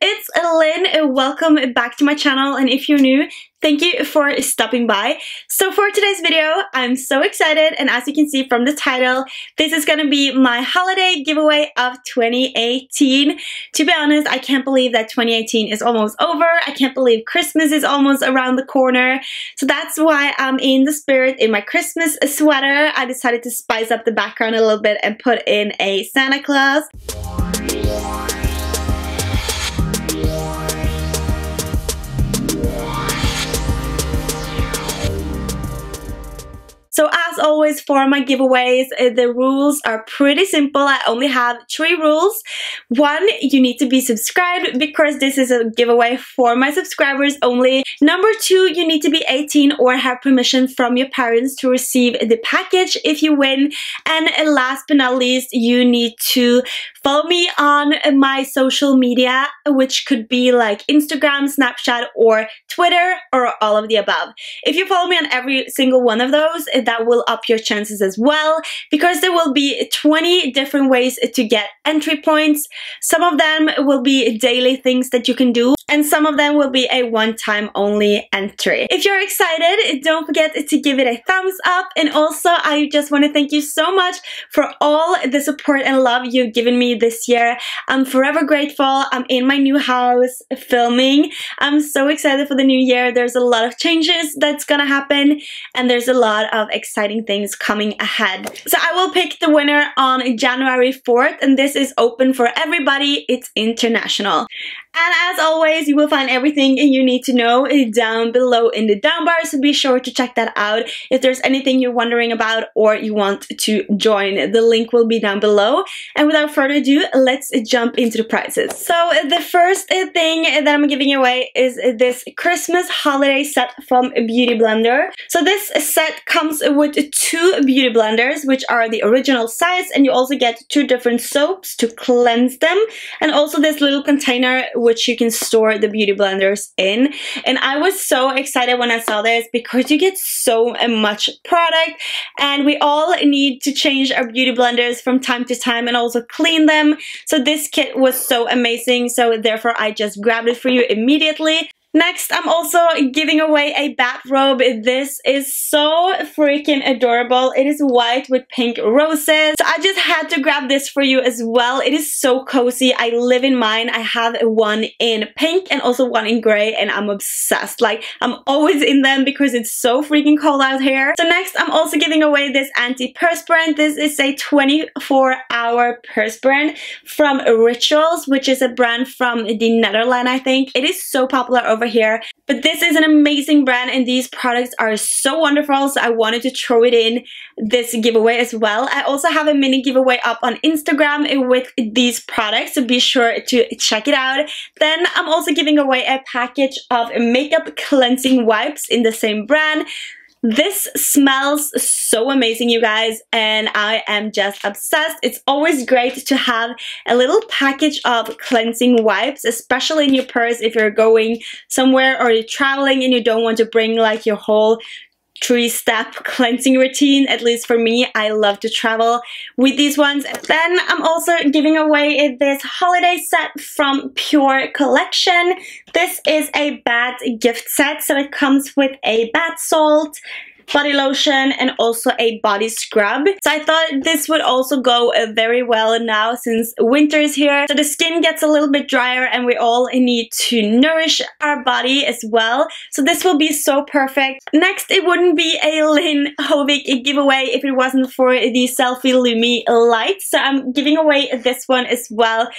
it's Lynn. Welcome back to my channel, and if you're new, thank you for stopping by. So for today's video, I'm so excited, and as you can see from the title, this is gonna be my holiday giveaway of 2018. To be honest, I can't believe that 2018 is almost over. I can't believe Christmas is almost around the corner. So that's why I'm in the spirit in my Christmas sweater. I decided to spice up the background a little bit and put in a Santa Claus. So as always for my giveaways, the rules are pretty simple. I only have 3 rules. 1, you need to be subscribed because this is a giveaway for my subscribers only. Number 2, you need to be 18 or have permission from your parents to receive the package if you win. And last but not least, you need to follow me on my social media, which could be like Instagram, Snapchat, or Twitter, or all of the above. If you follow me on every single one of those, that will up your chances as well, because there will be 20 different ways to get entry points. Some of them will be daily things that you can do, and some of them will be a one-time only entry. If you're excited, don't forget to give it a thumbs up, and also I just want to thank you so much for all the support and love you've given me this year. I'm forever grateful. I'm in my new house filming. I'm so excited for the new year. There's a lot of changes that's gonna happen, and there's a lot of exciting things coming ahead. So I will pick the winner on January 4th, and this is open for everybody. It's international. And as always, you will find everything you need to know down below in the down bar, so be sure to check that out. If there's anything you're wondering about or you want to join, the link will be down below. And without further ado, let's jump into the prizes. So the first thing that I'm giving away is this Christmas holiday set from Beauty Blender. So this set comes with 2 beauty blenders, which are the original size, and you also get 2 different soaps to cleanse them, and also this little container which you can store the beauty blenders in. And I was so excited when I saw this because you get so much product, and we all need to change our beauty blenders from time to time and also clean them. So this kit was so amazing, so therefore I just grabbed it for you immediately. Next, I'm also giving away a bathrobe. This is so freaking adorable. It is white with pink roses. So I just had to grab this for you as well. It is so cozy. I live in mine. I have one in pink and also one in gray, and I'm obsessed. Like, I'm always in them because it's so freaking cold out here. So next, I'm also giving away this anti-perspirant. This is a 24-hour perspirant from Rituals, which is a brand from the Netherlands, I think. It is so popular over here, but this is an amazing brand, and these products are so wonderful, so I wanted to throw it in this giveaway as well. I also have a mini giveaway up on Instagram with these products, so be sure to check it out. Then I'm also giving away a package of makeup cleansing wipes in the same brand. This smells so amazing, you guys, and I am just obsessed. It's always great to have a little package of cleansing wipes, especially in your purse if you're going somewhere or you're traveling and you don't want to bring like your whole 3-step cleansing routine. At least for me, I love to travel with these ones. Then I'm also giving away this holiday set from Pure Collection. This is a bath gift set, so it comes with a bath salt, body lotion, and also a body scrub. So I thought this would also go very well now since winter is here. So the skin gets a little bit drier and we all need to nourish our body as well. So this will be so perfect. Next, it wouldn't be a Linnhovik giveaway if it wasn't for the Selfie Lumi light. So I'm giving away this one as well.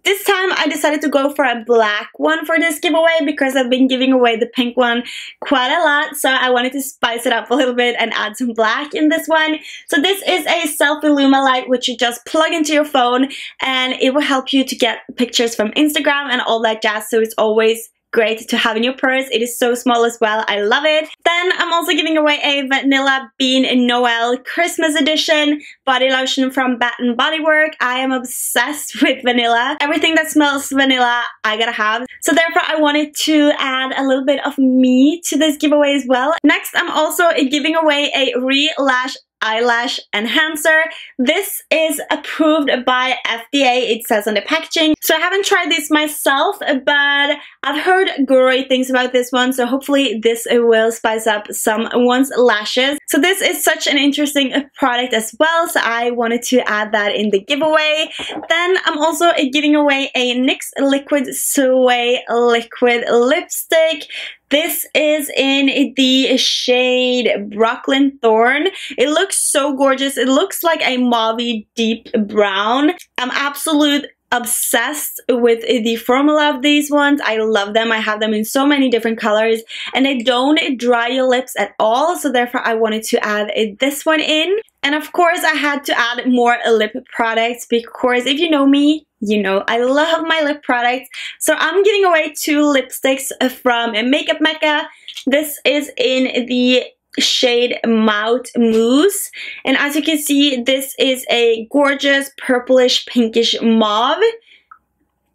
This time I decided to go for a black one for this giveaway because I've been giving away the pink one quite a lot, so I wanted to spice it up a little bit and add some black in this one. So this is a Selfie Luma light which you just plug into your phone, and it will help you to get pictures from Instagram and all that jazz, so it's always great to have in your purse. It is so small as well. I love it. Then I'm also giving away a Vanilla Bean Noel Christmas edition body lotion from Bath & Body Works. I am obsessed with vanilla. Everything that smells vanilla, I gotta have. So therefore, I wanted to add a little bit of me to this giveaway as well. Next, I'm also giving away a Relash eyelash enhancer. This is approved by FDA, it says on the packaging. So I haven't tried this myself, but I've heard great things about this one, so hopefully this will spice up someone's lashes. So this is such an interesting product as well, so I wanted to add that in the giveaway. Then I'm also giving away a NYX Liquid Sway Liquid Lipstick. This is in the shade Brooklyn Thorn. It looks so gorgeous. It looks like a mauvey deep brown. I'm absolutely obsessed with the formula of these ones. I love them. I have them in so many different colors and they don't dry your lips at all, so therefore I wanted to add this one in. And of course I had to add more lip products because if you know me, you know I love my lip products. So I'm giving away 2 lipsticks from Makeup Mecca. This is in the shade Mouth Mousse, and as you can see, this is a gorgeous purplish pinkish mauve,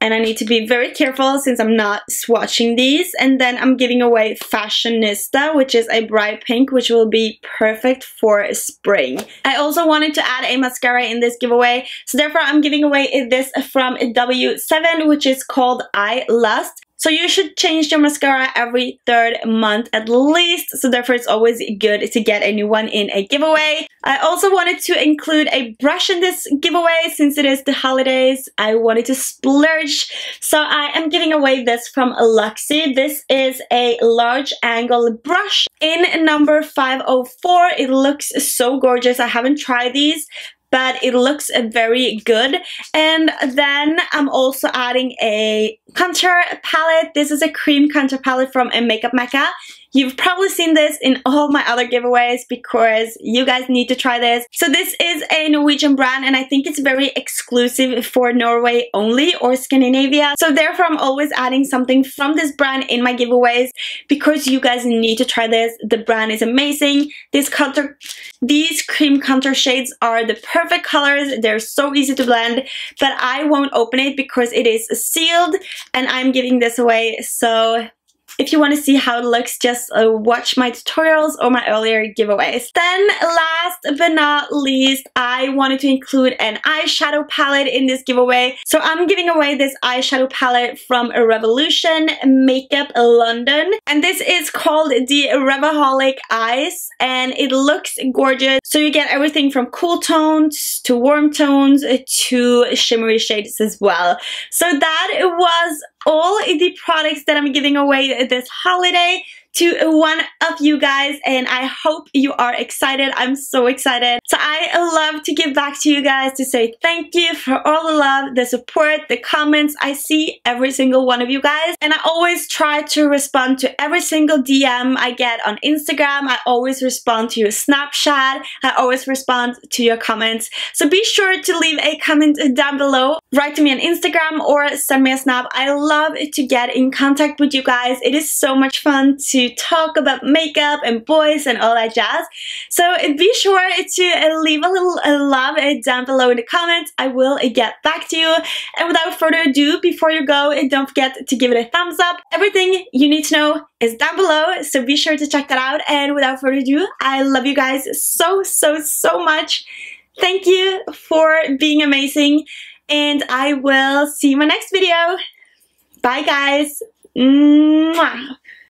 and I need to be very careful since I'm not swatching these. And then I'm giving away Fashionista, which is a bright pink, which will be perfect for spring. I also wanted to add a mascara in this giveaway, so therefore I'm giving away this from W7, which is called I Lust. So you should change your mascara every 3rd month at least, so therefore it's always good to get a new one in a giveaway. I also wanted to include a brush in this giveaway since it is the holidays. I wanted to splurge, so I am giving away this from Luxie. This is a large angle brush in number 504. It looks so gorgeous. I haven't tried these, but it looks very good. And then I'm also adding a contour palette. This is a cream contour palette from Makeup Mecca. You've probably seen this in all my other giveaways because you guys need to try this. So this is a Norwegian brand and I think it's very exclusive for Norway only or Scandinavia. So therefore I'm always adding something from this brand in my giveaways because you guys need to try this. The brand is amazing. These cream contour shades are the perfect colors. They're so easy to blend, but I won't open it because it is sealed and I'm giving this away. So if you want to see how it looks, just watch my tutorials or my earlier giveaways. Then last but not least, I wanted to include an eyeshadow palette in this giveaway. So I'm giving away this eyeshadow palette from Revolution Makeup London. And this is called the Revaholic Eyes and it looks gorgeous. So you get everything from cool tones to warm tones to shimmery shades as well. So that was all the products that I'm giving away this holiday to one of you guys, and I hope you are excited. I'm so excited. So I love to give back to you guys to say thank you for all the love, the support, the comments. I see every single one of you guys, and I always try to respond to every single DM I get on Instagram. I always respond to your Snapchat. I always respond to your comments. So be sure to leave a comment down below. Write to me on Instagram or send me a snap. I love to get in contact with you guys. It is so much fun to talk about makeup and boys and all that jazz. So be sure to leave a little love down below in the comments. I will get back to you. And without further ado, before you go, don't forget to give it a thumbs up. Everything you need to know is down below, so be sure to check that out. And without further ado, I love you guys so much. Thank you for being amazing, and I will see you in my next video. Bye guys. Mwah.